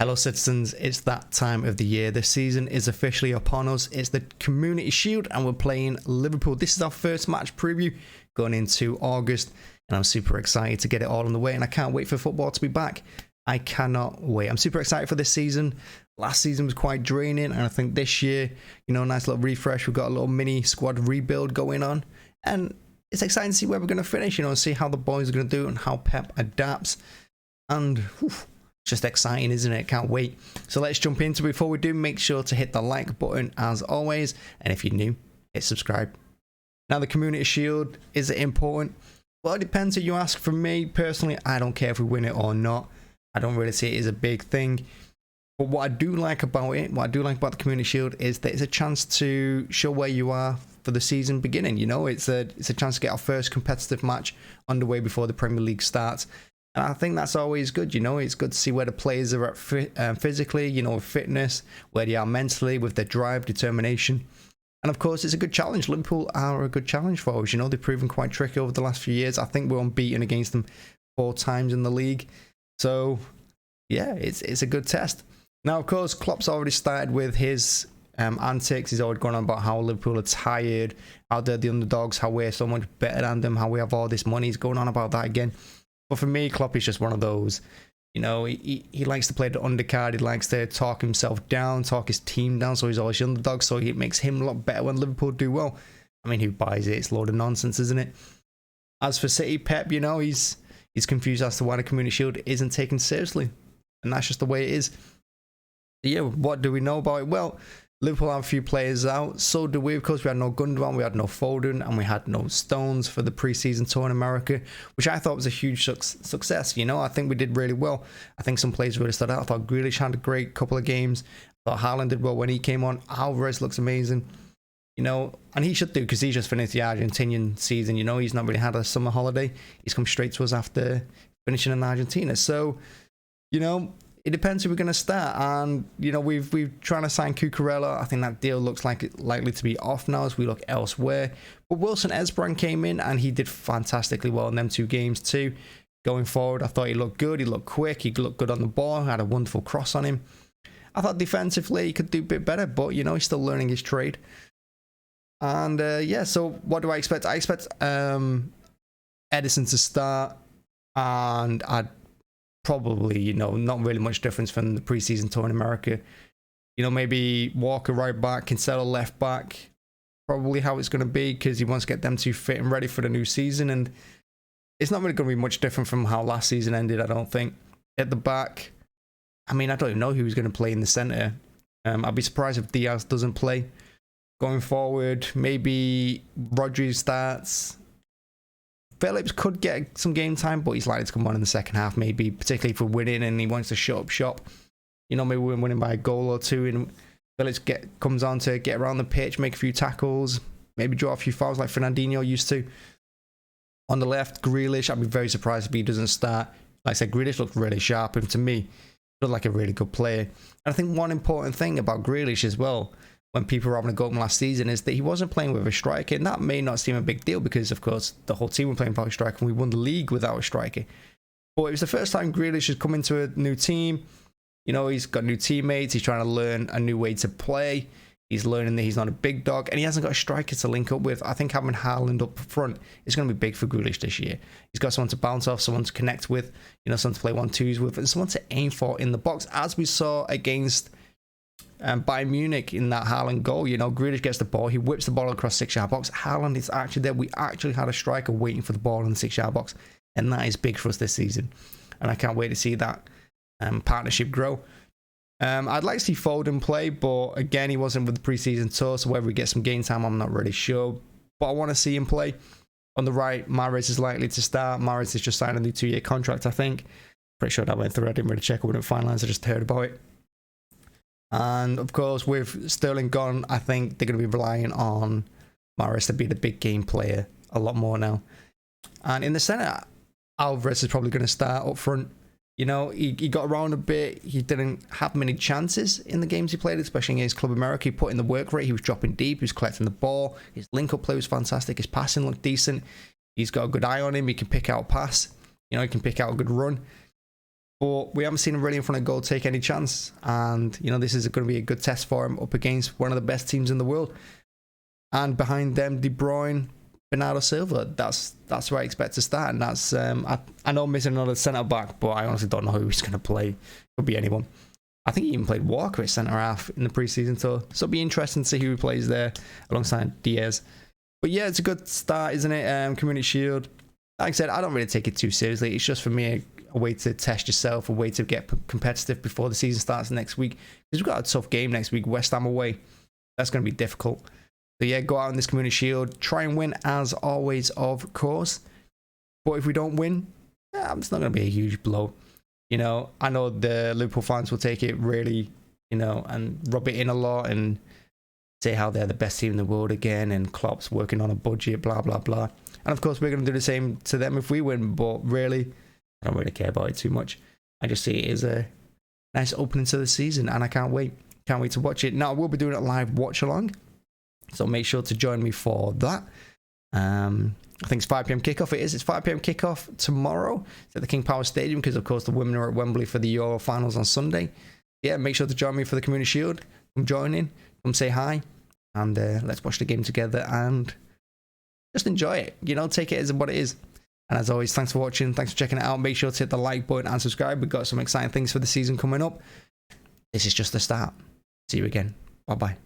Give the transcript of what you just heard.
Hello citizens, it's that time of the year. This season is officially upon us. It's the Community Shield and we're playing Liverpool. This is our first match preview going into August and I'm super excited to get it all on the way and I can't wait for football to be back. I cannot wait. I'm super excited for this season. Last season was quite draining and I think this year, nice little refresh. We've got a little mini squad rebuild going on and it's exciting to see where we're going to finish, see how the boys are going to do and how Pep adapts. And just exciting, isn't it? Can't wait. So let's jump into it. Before we do, make sure to hit the like button as always. And if you're new, hit subscribe. Now, the Community Shield, is it important? Well, it depends who you ask. For me, personally, I don't care if we win it or not. I don't really see it as a big thing. But what I do like about it, what I do like about the Community Shield is that it's a chance to show where you are for the season beginning. It's a chance to get our first competitive match underway before the Premier League starts. And I think that's always good, It's good to see where the players are at physically, with fitness, where they are mentally, with their drive, determination. And of course, it's a good challenge. Liverpool are a good challenge for us, They've proven quite tricky over the last few years. I think we're unbeaten against them 4 times in the league. So, yeah, it's a good test. Now, of course, Klopp's already started with his antics. He's already gone on about how Liverpool are tired, how they're the underdogs, how we're so much better than them, how we have all this money. He's going on about that again. But for me, Klopp is just one of those, he likes to play the undercard. He likes to talk himself down, talk his team down. So he's always the underdog. So it makes him a lot better when Liverpool do well. I mean, who buys it? It's a load of nonsense, isn't it? As for City, Pep, he's confused as to why the Community Shield isn't taken seriously. And that's just the way it is. Yeah, what do we know about it? Well, Liverpool have a few players out. So do we. Of course, we had no Gundogan, we had no Foden, and we had no Stones for the preseason tour in America, which I thought was a huge success. I think we did really well. I think some players really stood out. I thought Grealish had a great couple of games. I thought Haaland did well when he came on. Alvarez looks amazing. And he should do because he's just finished the Argentinian season. He's not really had a summer holiday. He's come straight to us after finishing in Argentina. So, it depends who we're going to start, and we've trying to sign Cucurella. I think that deal looks like it's likely to be off now as we look elsewhere. But Wilson Esbrand came in and he did fantastically well in them 2 games too. Going forward, I thought he looked good. He looked quick. He looked good on the ball. Had a wonderful cross on him. I thought defensively he could do a bit better, but he's still learning his trade. And so what do I expect? I expect Edison to start, and I'd probably, not really much difference from the preseason tour in America. Maybe Walker right back, Cancelo left back. Probably how it's going to be because he wants to get them 2 fit and ready for the new season. And it's not really going to be much different from how last season ended, I don't think. At the back, I mean, I don't even know who's going to play in the centre. I'd be surprised if Diaz doesn't play. Going forward, maybe Rodri starts. Phillips could get some game time, but he's likely to come on in the second half, maybe, particularly if we're winning and he wants to shut up shop. Maybe we're winning by a goal or 2 and Phillips comes on to get around the pitch, make a few tackles, maybe draw a few fouls like Fernandinho used to. On the left, Grealish, I'd be very surprised if he doesn't start. Like I said, Grealish looked really sharp, and to me, he looked like a really good player. And I think one important thing about Grealish as well, when people were having a go at him last season, is that he wasn't playing with a striker, and that may not seem a big deal because, of course, the whole team were playing without a striker, and we won the league without a striker. But it was the first time Grealish has come into a new team. He's got new teammates. He's trying to learn a new way to play. He's learning that he's not a big dog, and he hasn't got a striker to link up with. I think having Haaland up front is going to be big for Grealish this year. He's got someone to bounce off, someone to connect with, someone to play 1-2s with, and someone to aim for in the box, as we saw against Bayern Munich in that Haaland goal. Grealish gets the ball, he whips the ball across 6-yard box. Haaland is actually there. We actually had a striker waiting for the ball in the 6-yard box, and that is big for us this season. And I can't wait to see that partnership grow. I'd like to see Foden play, but again, he wasn't with the preseason tour, so whether we get some game time, I'm not really sure. But I want to see him play. On the right, Mahrez is likely to start. Mahrez has just signed a new 2-year contract, I think. Pretty sure that went through. I didn't really check. I wouldn't finalise. I just heard about it. And of course, with Sterling gone, I think they're going to be relying on Mahrez to be the big game player a lot more now. And in the centre, Alvarez is probably going to start up front. He got around a bit. He didn't have many chances in the games he played, especially against Club America. He put in the work rate. He was dropping deep. He was collecting the ball. His link-up play was fantastic. His passing looked decent. He's got a good eye on him. He can pick out a pass. He can pick out a good run. But we haven't seen him really in front of goal take any chance. And, you know, this is going to be a good test for him up against one of the best teams in the world. And behind them, De Bruyne, Bernardo Silva. That's where I expect to start. And that's, I know I'm missing another centre-back, but I honestly don't know who he's going to play. Could be anyone. I think he even played Walker at centre-half in the pre-season tour. So it'll be interesting to see who he plays there alongside Diaz. But yeah, it's a good start, isn't it? Community Shield. Like I said, I don't really take it too seriously. It's just for me a way to test yourself, a way to get competitive before the season starts next week. Because we've got a tough game next week, West Ham away. That's going to be difficult. So yeah, go out in this Community Shield. Try and win as always, of course. But if we don't win, it's not going to be a huge blow. You know, I know the Liverpool fans will take it really, you know, and rub it in a lot and say how they're the best team in the world again and Klopp's working on a budget, blah, blah, blah. And of course, we're going to do the same to them if we win. But really, I don't really care about it too much. I just see it as a nice opening to the season and I can't wait. Can't wait to watch it. Now, we'll be doing a live watch along. So make sure to join me for that. I think it's 5 p.m. kickoff. It's 5 p.m. kickoff tomorrow. It's at the King Power Stadium because, of course, the women are at Wembley for the Euro finals on Sunday. Yeah, make sure to join me for the Community Shield. Come join in. Come say hi. And let's watch the game together and just enjoy it. You know, take it as what it is. And as always, thanks for watching. Thanks for checking it out. Make sure to hit the like button and subscribe. We've got some exciting things for the season coming up. This is just the start. See you again. Bye-bye.